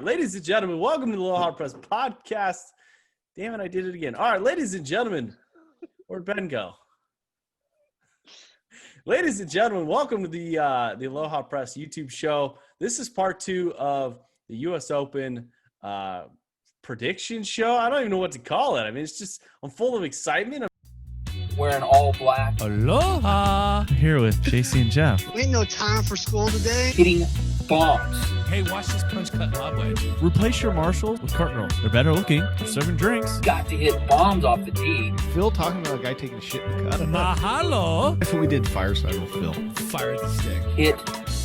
Ladies and gentlemen, welcome to the Low Hard Press podcast. Damn it, I did it again. All right, ladies and gentlemen, where'd Ben go? Ladies and gentlemen, welcome to the Aloha Press YouTube show. This is part 2 of the U.S. Open prediction show. I don't even know what to call it. I mean, it's just, I'm full of excitement. Wearing all black. Aloha! Here with JC and Jeff. Ain't no time for school today. Hitting bombs. Hey, watch this punch cut lob wedge. Replace your Marshalls with cart girls. They're better looking. They're serving drinks. Got to hit bombs off the tee. Phil talking about a guy taking a shit in the cut. Mahalo! That's what we did fireside with Phil. Fire at the stick. Hit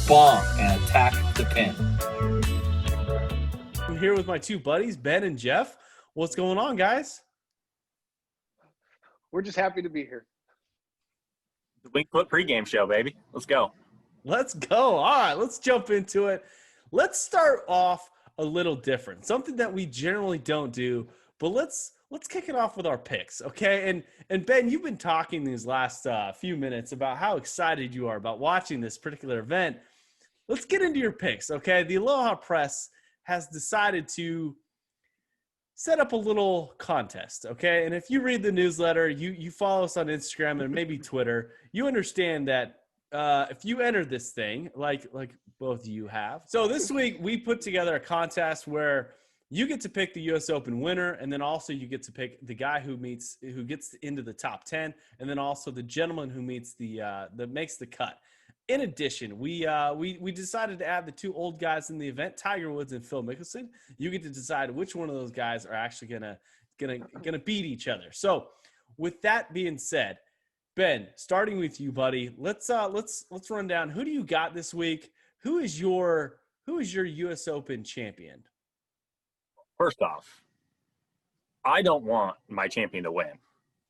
bomb and attack the pin. I'm here with my two buddies, Ben and Jeff. What's going on, guys? We're just happy to be here. The Wingfoot pregame show, baby. Let's go. Let's go. All right, let's jump into it. Let's start off a little different. Something that we generally don't do, but let's kick it off with our picks, okay? And Ben, you've been talking these last few minutes about how excited you are about watching this particular event. Let's get into your picks, okay? The Aloha Press has decided to set up a little contest, okay? And if you read the newsletter, you follow us on Instagram and maybe Twitter, you understand that if you enter this thing, like both of you have. So this week we put together a contest where you get to pick the U.S. Open winner, and then also you get to pick the guy who gets into the top 10, and then also the gentleman who meets that makes the cut. In addition, we decided to add the two old guys in the event, Tiger Woods and Phil Mickelson. You get to decide which one of those guys are actually gonna beat each other. So, with that being said, Ben, starting with you, buddy, let's run down. Who do you got this week? Who is your U.S. Open champion? First off, I don't want my champion to win.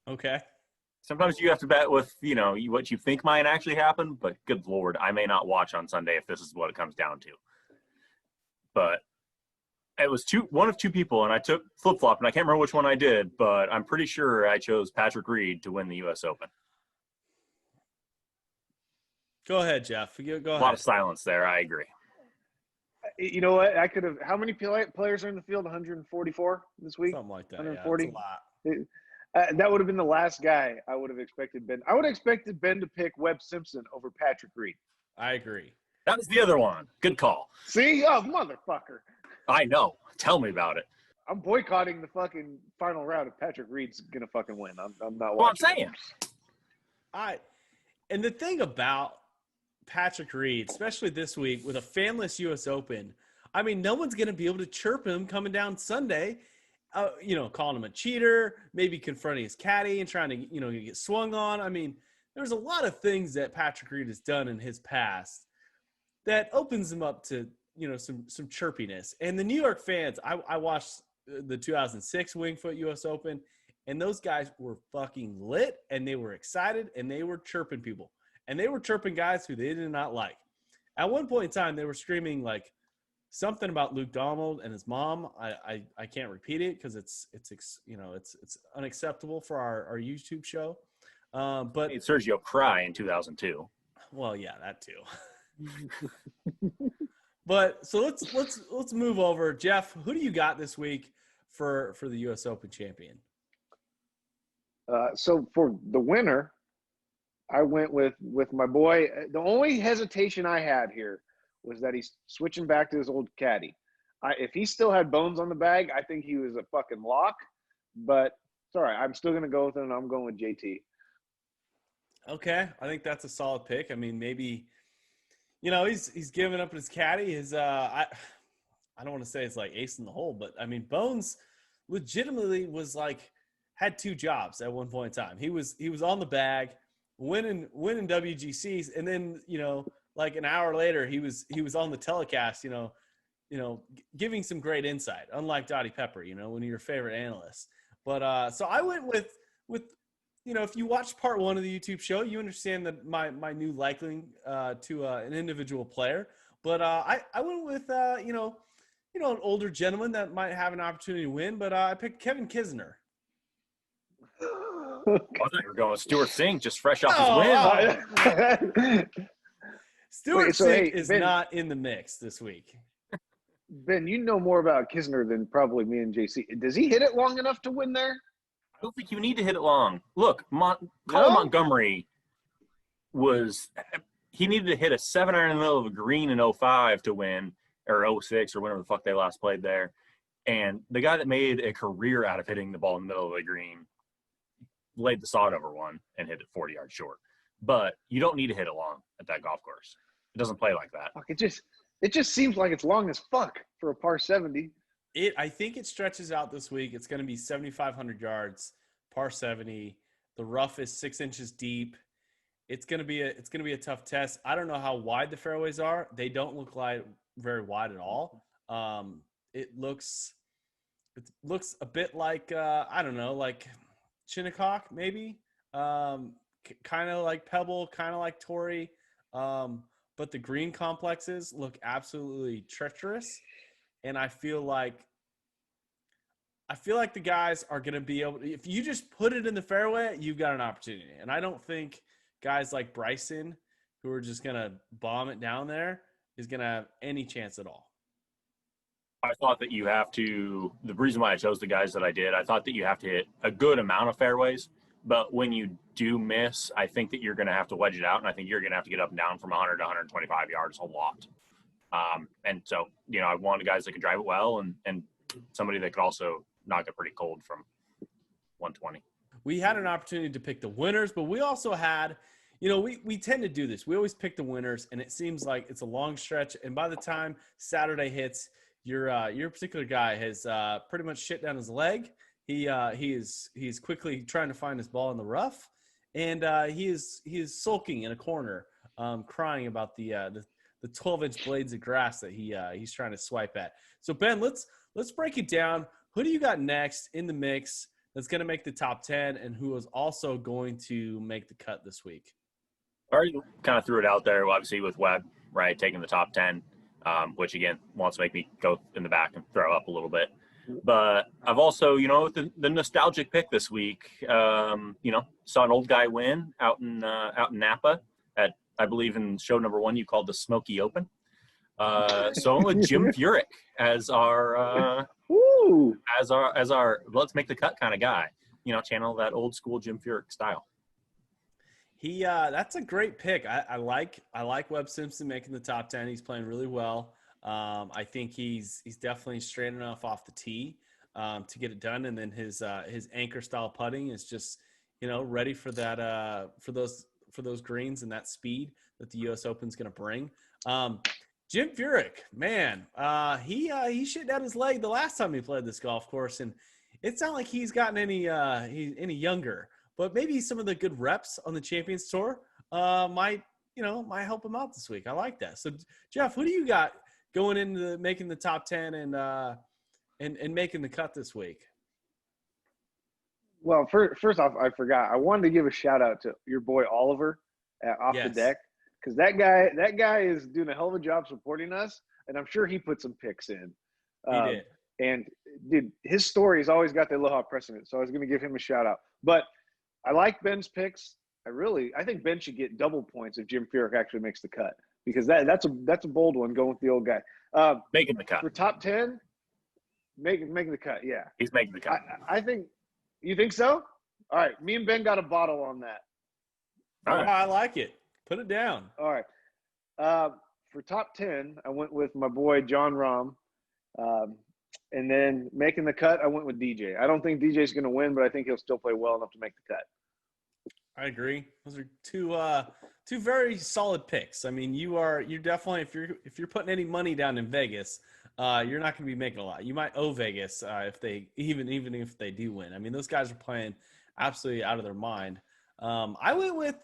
Okay. Sometimes you have to bet with, what you think might actually happen, but good Lord, I may not watch on Sunday if this is what it comes down to. But it was one of two people, and I took flip-flop, and I can't remember which one I did, but I'm pretty sure I chose Patrick Reed to win the U.S. Open. Go ahead, Jeff. Go ahead. A lot of silence there. I agree. You know what? I could have. How many players are in the field? 144 this week. Something like that. 140. Yeah, that's a lot. That would have been the last guy I would have expected Ben. I would have expected Ben to pick Webb Simpson over Patrick Reed. I agree. That was the other one. Good call. See? Oh, motherfucker. I know. Tell me about it. I'm boycotting the fucking final round if Patrick Reed's gonna fucking win. I'm not Well, I'm watching. saying. And the thing about Patrick Reed, especially this week with a fanless U.S. Open, I mean, no one's going to be able to chirp him coming down Sunday, calling him a cheater, maybe confronting his caddy and trying to, get swung on. I mean, there's a lot of things that Patrick Reed has done in his past that opens him up to, some chirpiness. And the New York fans, I watched the 2006 Wingfoot U.S. Open, and those guys were fucking lit, and they were excited, and they were chirping people. And they were chirping guys who they did not like. At one point in time, they were screaming like something about Luke Donald and his mom. I can't repeat it because it's unacceptable for our YouTube show. But Made Sergio cry in 2002. Well, yeah, that too. But so let's move over. Jeff, who do you got this week for the U.S. Open champion? So for the winner, I went with my boy. The only hesitation I had here was that he's switching back to his old caddy. If he still had bones on the bag, I think he was a fucking lock. But it's all right. I'm still going to go with him, and I'm going with JT. Okay. I think that's a solid pick. I mean, maybe, he's giving up his caddy. I don't want to say it's like ace in the hole, but, I mean, Bones legitimately was had two jobs at one point in time. He was on the bag, winning WGCs, and then an hour later he was on the telecast, giving some great insight, unlike Dottie Pepper, one of your favorite analysts. But so I went with if you watch part 1 of the YouTube show, you understand that my new liking to an individual player. But I went with an older gentleman that might have an opportunity to win. But I picked Kevin Kisner. I thought you were going with Stuart Singh, just fresh off his win. Stuart Singh is not in the mix this week. Ben, you know more about Kisner than probably me and JC. Does he hit it long enough to win there? I don't think you need to hit it long. Look, Colin No? Montgomery he needed to hit a 7-iron in the middle of a green in 05 to win, or 06 or whenever the fuck they last played there. And the guy that made a career out of hitting the ball in the middle of the green laid the sod over one and hit it 40 yards short. But you don't need to hit it long at that golf course. It doesn't play like that. Fuck, it just seems like it's long as fuck for a par 70. I think it stretches out this week. It's going to be 7,500 yards, par 70. The rough is 6 inches deep. It's going to be a tough test. I don't know how wide the fairways are. They don't look like very wide at all. It looks a bit like I don't know, like Shinnecock maybe. Kind of like Pebble, kind of like Torrey. But the green complexes look absolutely treacherous. And I feel like the guys are going to be able to, if you just put it in the fairway, you've got an opportunity. And I don't think guys like Bryson, who are just going to bomb it down there, is going to have any chance at all. I thought that you have to – the reason why I chose the guys that I did, I thought that you have to hit a good amount of fairways. But when you do miss, I think that you're going to have to wedge it out, and I think you're going to have to get up and down from 100 to 125 yards a lot. And so, I wanted guys that could drive it well and somebody that could also knock it pretty cold from 120. We had an opportunity to pick the winners, but we also had, we tend to do this. We always pick the winners, and it seems like it's a long stretch. And by the time Saturday hits, your particular guy has pretty much shit down his leg. He's quickly trying to find his ball in the rough, and he is sulking in a corner, crying about the 12-inch blades of grass that he's trying to swipe at. So Ben, let's break it down. Who do you got next in the mix that's going to make the top 10, and who is also going to make the cut this week? I already kind of threw it out there, obviously, with Webb, right, taking the top 10, which, again, wants to make me go in the back and throw up a little bit. But I've also, the nostalgic pick this week, saw an old guy win out in Napa at, I believe in show number 1, you called the Smoky Open. So I went with Jim Furyk as our let's make the cut kind of guy. Channel that old school Jim Furyk style. That's a great pick. I like Webb Simpson making the top 10. He's playing really well. I think he's definitely straight enough off the tee to get it done, and then his anchor style putting is just ready for that for those greens and that speed that the U.S. Open's going to bring. Jim Furyk, man, he shit down his leg the last time he played this golf course, and it's not like he's gotten any younger. But maybe some of the good reps on the Champions Tour might help him out this week. I like that. So Jeff, who do you got going into making the top 10 and making the cut this week? Well, first off, I forgot. I wanted to give a shout out to your boy Oliver at Off the Deck, because that guy is doing a hell of a job supporting us, and I'm sure he put some picks in. He did. And dude, his story has always got the Aloha precedent, so I was going to give him a shout out. But I like Ben's picks. I think Ben should get double points if Jim Furyk actually makes the cut, because that's a bold one going with the old guy. Making the cut for top 10, making the cut. Yeah, he's making the cut. I think. You think so? All right, me and Ben got a bottle on that. All right. I like it. Put it down. All right. For top 10, I went with my boy John Rahm. And then making the cut, I went with DJ. I don't think DJ's going to win, but I think he'll still play well enough to make the cut. I agree. Those are two very solid picks. I mean, you're definitely, if you're putting any money down in Vegas, you're not going to be making a lot. You might owe Vegas if they even if they do win. I mean, those guys are playing absolutely out of their mind. I went with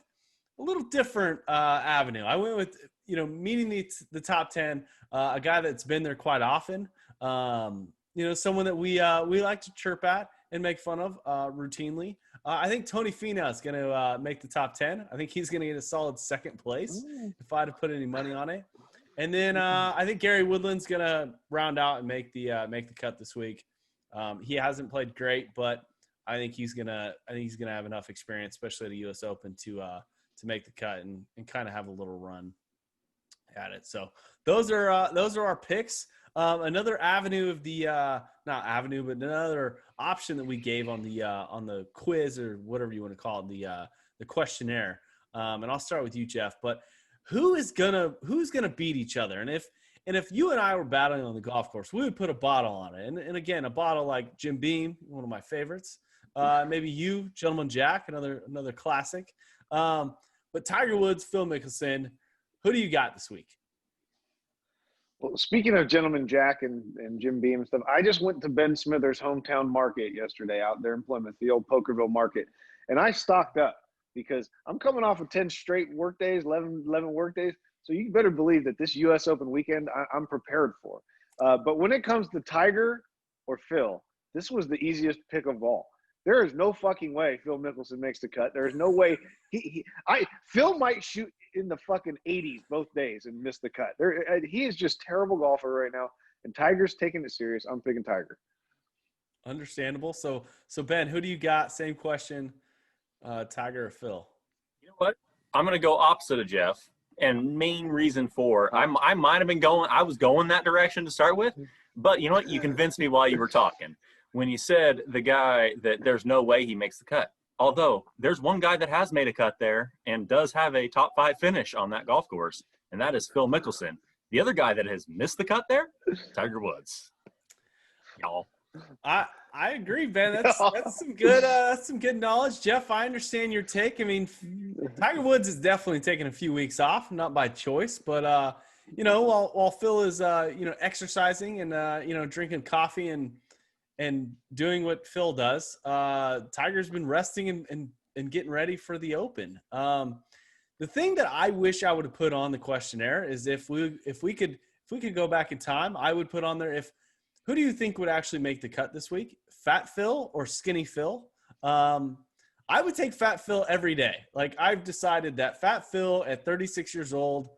a little different avenue. I went with meeting the top 10, a guy that's been there quite often. Someone that we like to chirp at and make fun of routinely. I think Tony Finau is going to make the top 10. I think he's going to get a solid second place if I had to put any money on it. And then I think Gary Woodland's going to round out and make the cut this week. He hasn't played great, but I think he's gonna have enough experience, especially at the U.S. Open, to make the cut and kind of have a little run at it. So those are our picks. Another avenue of the not avenue, but another option that we gave on the quiz or whatever you want to call it, the questionnaire. And I'll start with you, Jeff. But who's gonna beat each other? And if you and I were battling on the golf course, we would put a bottle on it. And again, a bottle like Jim Beam, one of my favorites. Maybe you, Gentleman Jack, another classic. But Tiger Woods, Phil Mickelson, who do you got this week? Well, speaking of Gentleman Jack and Jim Beam and stuff, I just went to Ben Smithers' hometown market yesterday out there in Plymouth, the old Pokerville market, and I stocked up because I'm coming off of 10 straight work days, 11 work days. So you better believe that this U.S. Open weekend I'm prepared for. But when it comes to Tiger or Phil, this was the easiest pick of all. There is no fucking way Phil Mickelson makes the cut. There is no way Phil might shoot in the fucking 80s both days and miss the cut. He is just terrible golfer right now, and Tiger's taking it serious. I'm picking Tiger. Understandable. So Ben, who do you got? Same question, Tiger or Phil? You know what? I'm going to go opposite of Jeff. And main reason for I might have been I was going that direction to start with, but you know what? You convinced me while you were talking when you said the guy that there's no way he makes the cut. Although there's one guy that has made a cut there and does have a top 5 finish on that golf course, and that is Phil Mickelson. The other guy that has missed the cut there, Tiger Woods. Y'all. I agree, Ben. That's some good knowledge, Jeff. I understand your take. I mean, Tiger Woods is definitely taking a few weeks off, not by choice, but while Phil is exercising and drinking coffee and doing what Phil does, Tiger's been resting and getting ready for the Open. The thing that I wish I would have put on the questionnaire is if we could go back in time, I would put on there who do you think would actually make the cut this week? Fat Phil or Skinny Phil? I would take Fat Phil every day. Like, I've decided that Fat Phil at 36 years old,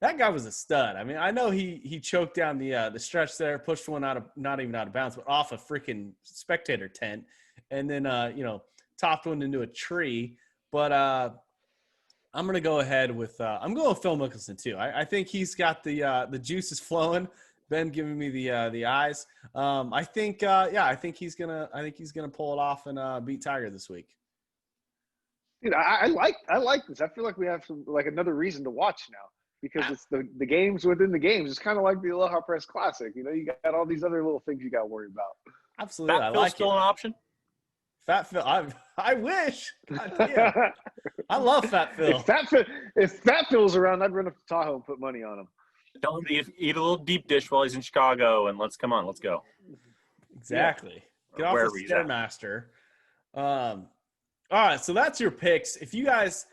that guy was a stud. I mean, I know he choked down the stretch there, pushed one not even out of bounds, but off a freaking spectator tent, and then topped one into a tree. But I'm gonna go ahead with I'm going with Phil Mickelson too. I think he's got the juices flowing. Ben giving me the eyes. I think he's gonna pull it off and beat Tiger this week. Dude, I like this. I feel like we have another reason to watch now because it's the games within the games. It's kind of like the Aloha Press Classic. You got all these other little things you got to worry about. Absolutely, Fat Phil's still an option. Fat Phil, I wish. I love Fat Phil. If Fat Phil's around, I'd run up to Tahoe and put money on him. Tell him to eat a little deep dish while he's in Chicago, and let's go. Exactly. Yeah. Get off the Stairmaster. All right, so that's your picks. If you guys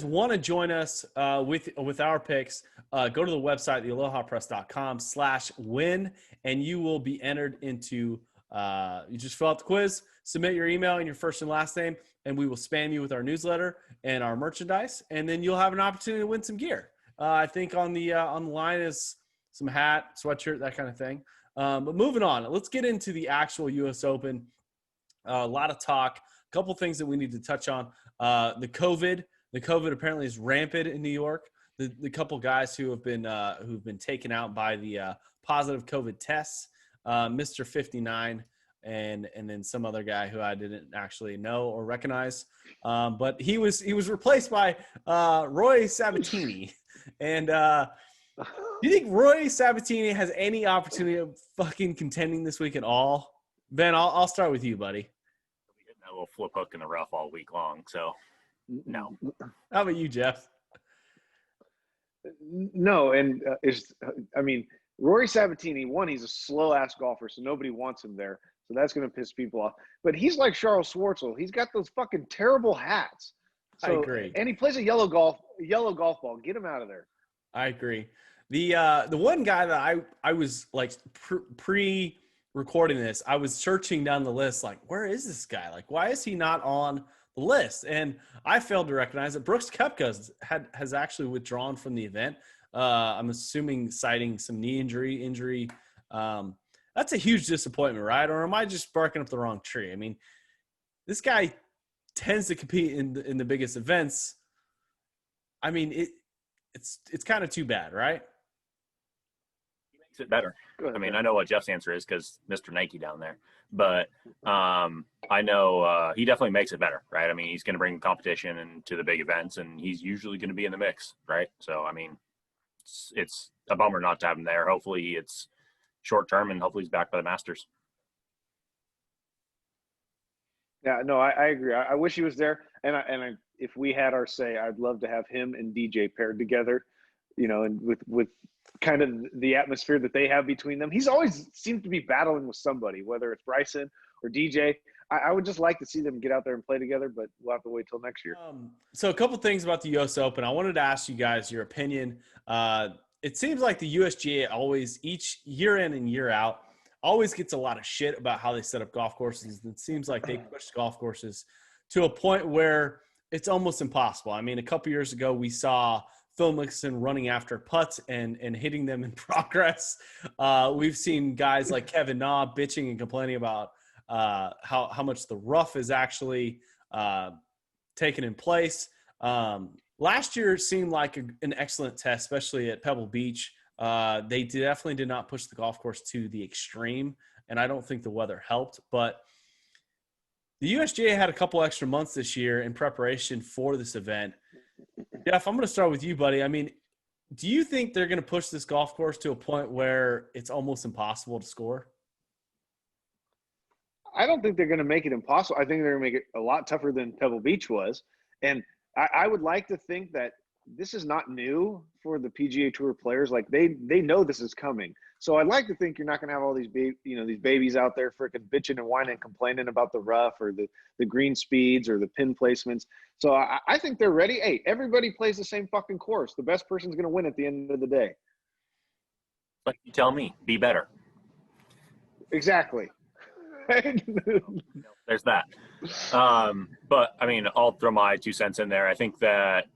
want to join us with our picks, go to the website, thealohapress.com/win, and you will be entered into. You just fill out the quiz, submit your email and your first and last name, and we will spam you with our newsletter and our merchandise, and then you'll have an opportunity to win some gear. I think on the line is some hat, sweatshirt, that kind of thing. But moving on, let's get into the actual U.S. Open. A lot of talk. A couple things that we need to touch on. The COVID apparently is rampant in New York. The couple guys who've been taken out by the positive COVID tests, Mr. 59, and then some other guy who I didn't actually know or recognize. But he was replaced by Roy Sabatini. And do you think Roy Sabatini has any opportunity of fucking contending this week at all? Ben, I'll start with you, buddy. We get that little flip hook in the rough all week long, so no. How about you, Jeff? No, and Rory Sabatini, one, he's a slow-ass golfer, so nobody wants him there. So that's going to piss people off. But he's like Charles Schwartzel. He's got those fucking terrible hats. So, I agree. And he plays a yellow golf ball. Get him out of there. I agree. The one guy that I was like pre-recording this, I was searching down the list like, where is this guy? Like, why is he not on the list? And I failed to recognize that Brooks Koepka has actually withdrawn from the event. I'm assuming citing some knee injury. That's a huge disappointment, right? Or am I just barking up the wrong tree? I mean, this guy tends to compete in the biggest events. I mean, it's kind of too bad, right? Makes it better. Go ahead, I mean, Ben. I know what Jeff's answer is because Mr. Nike down there, but I know he definitely makes it better, right? I mean, he's going to bring competition and to the big events, and he's usually going to be in the mix, right? So, I mean, it's a bummer not to have him there. Hopefully, it's short term, and hopefully, he's back by the Masters. Yeah, no, I agree. I wish he was there. And if we had our say, I'd love to have him and DJ paired together, you know, and with kind of the atmosphere that they have between them. He's always seems to be battling with somebody, whether it's Bryson or DJ. I would just like to see them get out there and play together, but we'll have to wait till next year. So a couple things about the U.S. Open. I wanted to ask you guys your opinion. It seems like the USGA always, each year in and year out, always gets a lot of shit about how they set up golf courses. It seems like they push golf courses to a point where it's almost impossible. I mean, a couple years ago, we saw Phil Mickelson running after putts and hitting them in progress. We've seen guys like Kevin Na bitching and complaining about how much the rough is actually taken in place. Last year seemed like an excellent test, especially at Pebble Beach. They definitely did not push the golf course to the extreme, and I don't think the weather helped. But the USGA had a couple extra months this year in preparation for this event. Jeff, I'm going to start with you, buddy. I mean, do you think they're going to push this golf course to a point where it's almost impossible to score? I don't think they're going to make it impossible. I think they're going to make it a lot tougher than Pebble Beach was. And I would like to think that this is not new for the PGA Tour players. Like they know this is coming. So I'd like to think you're not going to have all these these babies out there freaking bitching and whining and complaining about the rough or the green speeds or the pin placements. So I think they're ready. Hey, everybody plays the same fucking course. The best person's going to win at the end of the day. Like you tell me, be better. Exactly. There's that. But I mean, I'll throw my 2 cents in there. I think that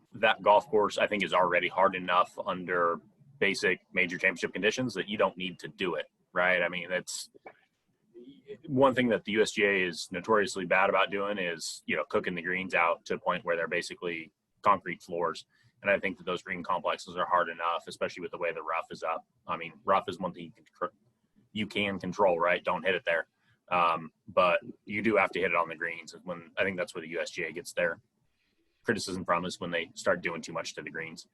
golf course, I think, is already hard enough under basic major championship conditions that you don't need to do it, right? I mean, it's one thing that the USGA is notoriously bad about doing is, cooking the greens out to a point where they're basically concrete floors. And I think that those green complexes are hard enough, especially with the way the rough is up. I mean, rough is one thing you can control, right? Don't hit it there. But you do have to hit it on the greens. I think that's where the USGA gets their criticism from, is when they start doing too much to the greens.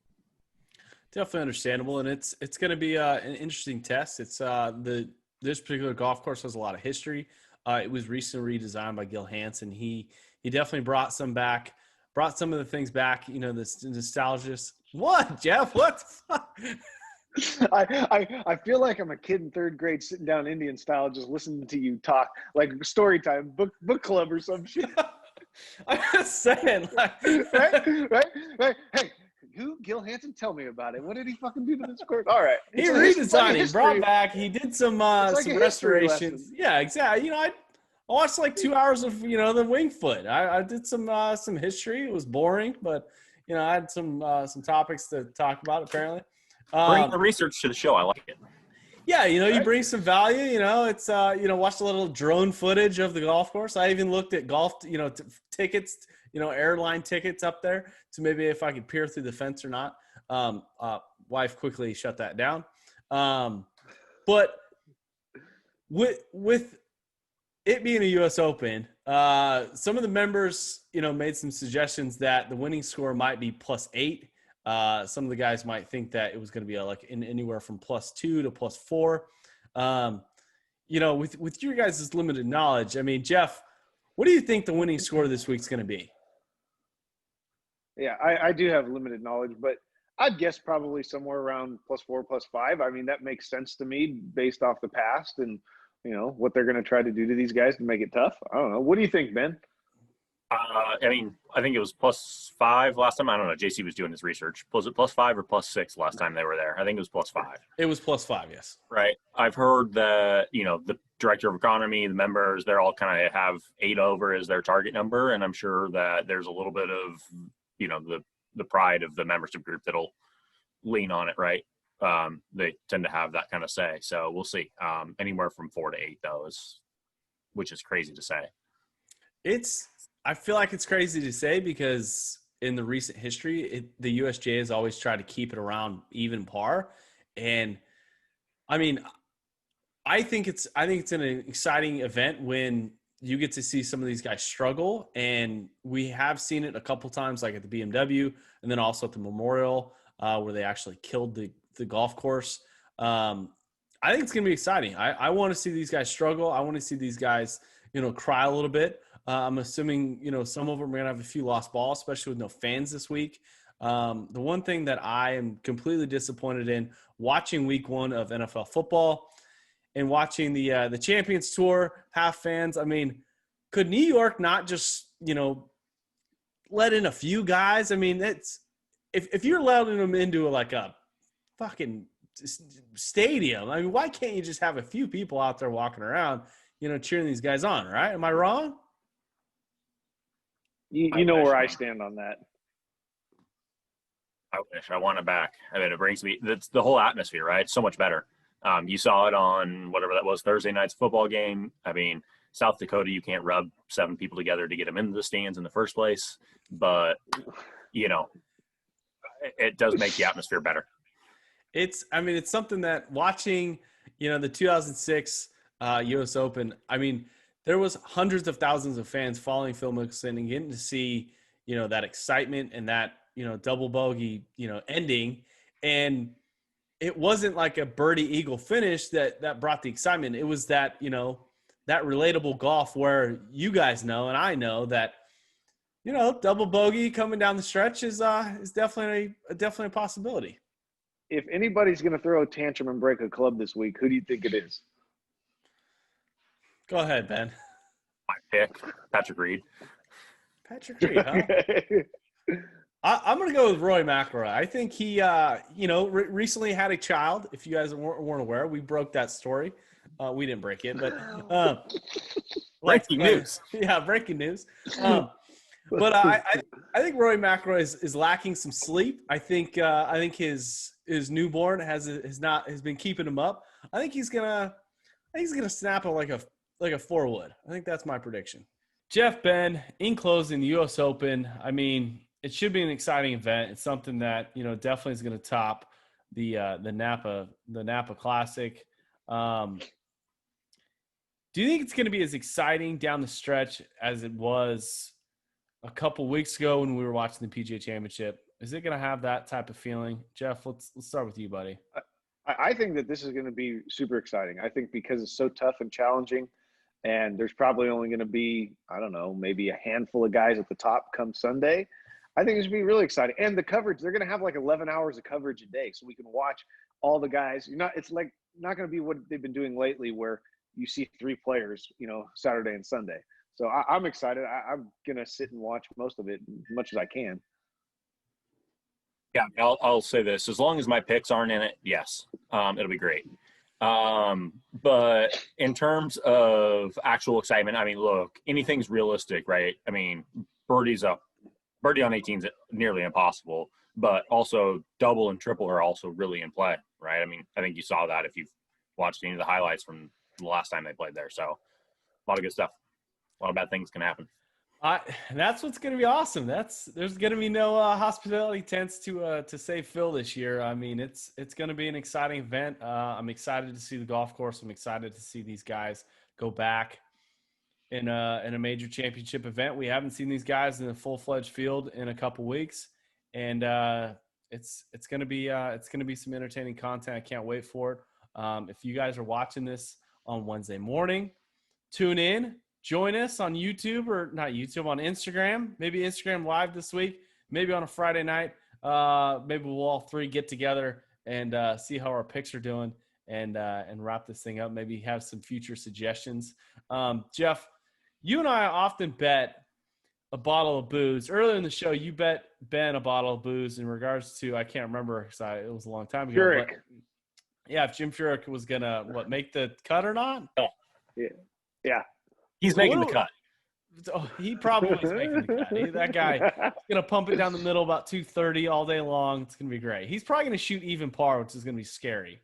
Definitely understandable, and it's going to be an interesting test. It's this particular golf course has a lot of history. It was recently redesigned by Gil Hansen. He definitely brought some of the things back. This nostalgic. What, Jeff? What the fuck? I feel like I'm a kid in third grade sitting down Indian style, just listening to you talk, like story time, book club or some shit. I'm just saying, like, right. Hey, who? Gil Hansen? Tell me about it. What did he fucking do to this course? All right, he redesigned. He brought back. He did some restorations. Yeah, exactly. I watched like 2 hours of the Winged Foot. I did some history. It was boring, but I had some topics to talk about apparently. Bring the research to the show. I like it. Yeah, you bring some value. It's watched a little drone footage of the golf course. I even looked at golf, tickets, airline tickets up there to maybe if I could peer through the fence or not. Wife quickly shut that down. But with it being a U.S. Open, some of the members, made some suggestions that the winning score might be +8. Some of the guys might think that it was going to be anywhere from +2 to +4. With your guys' limited knowledge, I mean, Jeff, what do you think the winning score this week's going to be? Yeah, I do have limited knowledge, but I'd guess probably somewhere around +4, +5. I mean, that makes sense to me based off the past and, what they're going to try to do to these guys to make it tough. I don't know. What do you think, Ben? I think it was +5 last time. I don't know. JC was doing his research. Was it +5 or +6 last time they were there? I think it was +5. It was +5, yes. Right. I've heard that, the director of economy, the members, they're all kind of have 8 over as their target number. And I'm sure that there's a little bit of, the pride of the membership group that'll lean on it, right? They tend to have that kind of say. So we'll see. Anywhere from 4 to 8, though, which is crazy to say. I feel like it's crazy to say because in the recent history, the USGA has always tried to keep it around even par. And I mean, I think it's an exciting event when you get to see some of these guys struggle, and we have seen it a couple times, like at the BMW, and then also at the Memorial, where they actually killed the golf course. I think it's going to be exciting. I want to see these guys struggle. I want to see these guys, cry a little bit. I'm assuming, some of them are going to have a few lost balls, especially with no fans this week. The one thing that I am completely disappointed in watching week 1 of NFL football and watching the Champions Tour, half fans. I mean, could New York not just, let in a few guys? I mean, it's if you're letting them into like a fucking stadium, I mean, why can't you just have a few people out there walking around, cheering these guys on, right? Am I wrong? You know where I stand on that. I wish I want it back. I mean, it brings me – that's the whole atmosphere, right? It's so much better. You saw it on whatever that was, Thursday night's football game. I mean, South Dakota, you can't rub 7 people together to get them into the stands in the first place. But, it does make the atmosphere better. It's something that watching, the 2006 U.S. Open, I mean, there was hundreds of thousands of fans following Phil Mickelson and getting to see, that excitement and that, double bogey, ending. And it wasn't like a birdie eagle finish that brought the excitement. It was that, that relatable golf where you guys know, and I know that, double bogey coming down the stretch is definitely a possibility. If anybody's going to throw a tantrum and break a club this week, who do you think it is? Go ahead, Ben. My pick, Patrick Reed. Patrick Reed, huh? I'm going to go with Roy McIlroy. I think he, recently had a child. If you guys weren't aware, we broke that story. We didn't break it, but Breaking news. Yeah, breaking news. But I think Roy McIlroy is lacking some sleep. I think his newborn has been keeping him up. I think he's gonna snap it like a 4-wood. I think that's my prediction. Jeff, Ben, in closing, the U.S. Open. I mean, it should be an exciting event. It's something that definitely is going to top the Napa Classic. Do you think it's going to be as exciting down the stretch as it was a couple weeks ago when we were watching the PGA Championship? Is it going to have that type of feeling? Jeff, let's start with you, buddy. I think that this is going to be super exciting. I think because it's so tough and challenging, and there's probably only going to be, I don't know, maybe a handful of guys at the top come Sunday. I think it's going to be really exciting. And the coverage, they're going to have like 11 hours of coverage a day, so we can watch all the guys. It's like not going to be what they've been doing lately where you see 3 players, Saturday and Sunday. So I'm excited. I'm going to sit and watch most of it as much as I can. Yeah, I'll say this. As long as my picks aren't in it, yes, it'll be great. But in terms of actual excitement, I mean, look, anything's realistic, right? I mean, birdie on 18 is nearly impossible, but also double and triple are also really in play, right? I mean, I think you saw that if you've watched any of the highlights from the last time they played there. So a lot of good stuff. A lot of bad things can happen. That's what's going to be awesome. There's going to be no hospitality tents to save Phil this year. I mean, it's going to be an exciting event. I'm excited to see the golf course. I'm excited to see these guys go back in a major championship event. We haven't seen these guys in a full-fledged field in a couple weeks, and it's going to be some entertaining content. I can't wait for it. If you guys are watching this on Wednesday morning, tune in. Join us on YouTube, or not YouTube, on Instagram. Maybe Instagram Live this week. Maybe on a Friday night. Maybe we'll all 3 get together and see how our picks are doing and wrap this thing up. Maybe have some future suggestions. Jeff, you and I often bet a bottle of booze. Earlier in the show, you bet Ben a bottle of booze in regards to, I can't remember because it was a long time ago. Furyk. Yeah, if Jim Furyk was going to, make the cut or not? Oh. Yeah. He's making the cut. Oh, he probably is making the cut. That guy is going to pump it down the middle about 230 all day long. It's going to be great. He's probably going to shoot even par, which is going to be scary.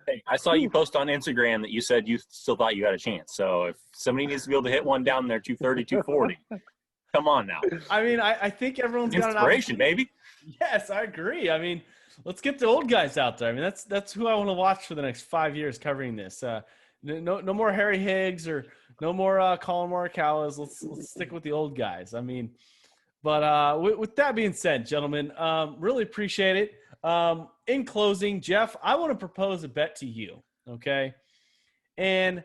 Hey, I saw you post on Instagram that you said you still thought you had a chance. So if somebody needs to be able to hit one down there, 230, 240, come on now. I mean, I think everyone's got inspiration, baby. Yes, I agree. I mean, let's get the old guys out there. I mean, that's who I want to watch for the next 5 years covering this. No more Harry Higgs or no more Colin Morikawas. Let's stick with the old guys. I mean, but with that being said, gentlemen, really appreciate it. In closing, Jeff, I want to propose a bet to you. Okay, and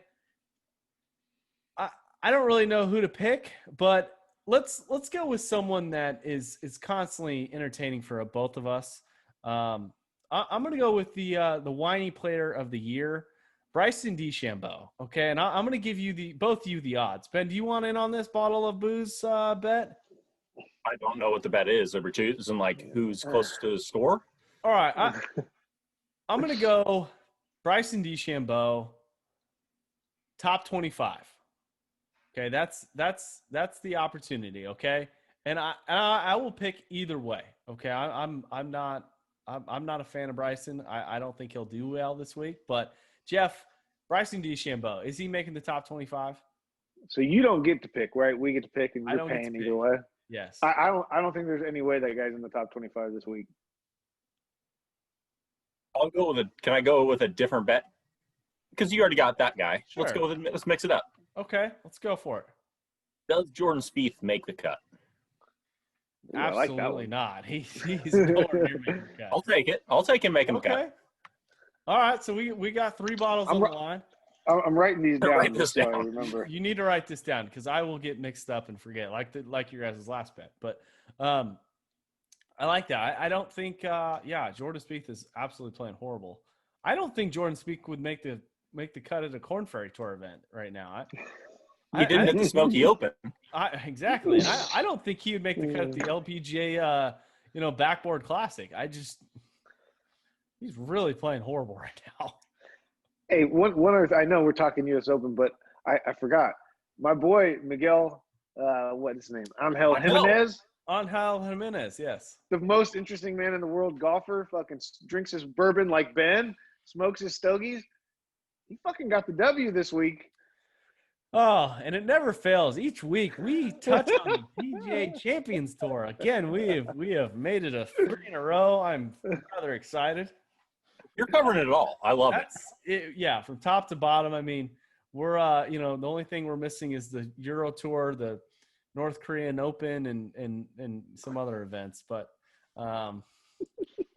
I don't really know who to pick, but let's go with someone that is constantly entertaining for both of us. I'm going to go with the whiny player of the year, Bryson DeChambeau. Okay, and I'm going to give you both of you the odds. Ben, do you want in on this bottle of booze bet? I don't know what the bet is. We're choosing like who's closest to the score. All right, I'm going to go Bryson DeChambeau, top 25. Okay, that's the opportunity. Okay, and I will pick either way. Okay, I'm not a fan of Bryson. I don't think he'll do well this week. But Jeff, Bryson DeChambeau, is he making the top 25? So you don't get to pick, right? We get to pick, and you're paying either way. Yes. I don't think there's any way that guy's in the top 25 this week. I'll go with Can I go with a different bet? Because you already got that guy. Sure. Let's go with it. Let's mix it up. Okay, let's go for it. Does Jordan Spieth make the cut? Ooh, I like that Absolutely one. not. He's nowhere near making the cut. I'll take it. I'll take him making the Okay. cut. All right, so we got 3 bottles on the line. I'm writing these down. Write this so I down. remember. You need to write this down because I will get mixed up and forget, like your guys' last bet. But I like that. I don't think, Jordan Spieth is absolutely playing horrible. I don't think Jordan Spieth would make the cut at a Corn Ferry Tour event right now. He didn't at the Smoky Open. Exactly. And I don't think he would make the cut at the LPGA, backboard classic. He's really playing horrible right now. Hey, one other. I know we're talking U.S. Open, but I forgot. My boy Miguel, what's his name? Angel Jimenez. Angel Jimenez, yes. The most interesting man in the world, golfer. Fucking drinks his bourbon like Ben, smokes his stogies. He fucking got the W this week. Oh, and it never fails. Each week we touch on the PGA Champions Tour. Again, we have made it a 3 in a row. I'm rather excited. You're covering it all. I love it. Yeah, from top to bottom. I mean, we're the only thing we're missing is the Euro Tour, the North Korean Open, and some other events. But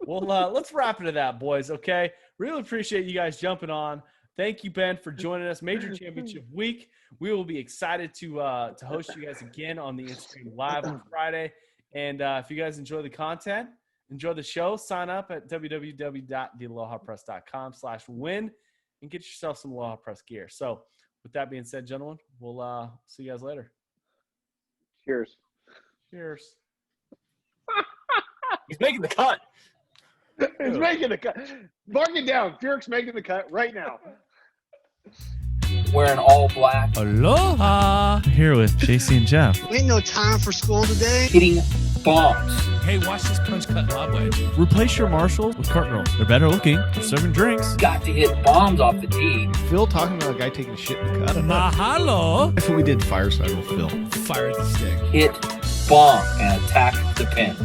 let's wrap it at that, boys. Okay, really appreciate you guys jumping on. Thank you, Ben, for joining us. Major Championship Week. We will be excited to host you guys again on the Instagram Live on Friday. And if you guys enjoy the content, enjoy the show, sign up at www.thealohapress.com/win and get yourself some Aloha Press gear. So with that being said, gentlemen, we'll see you guys later. Cheers. Cheers. He's making the cut. He's making the cut. Mark it down. Furyk's making the cut right now. Wearing all black. Aloha! Here with JC and Jeff. Ain't no time for school today. Hitting bombs. Hey, watch this punch cut lob wedge. Replace your Marshalls with Cart Rolls. They're better looking. They're serving drinks. Got to hit bombs off the tee. Phil talking about a guy taking a shit in the cut. Mahalo! That's what we did fireside with Phil. Fire at the stick. Hit bomb and attack the pin.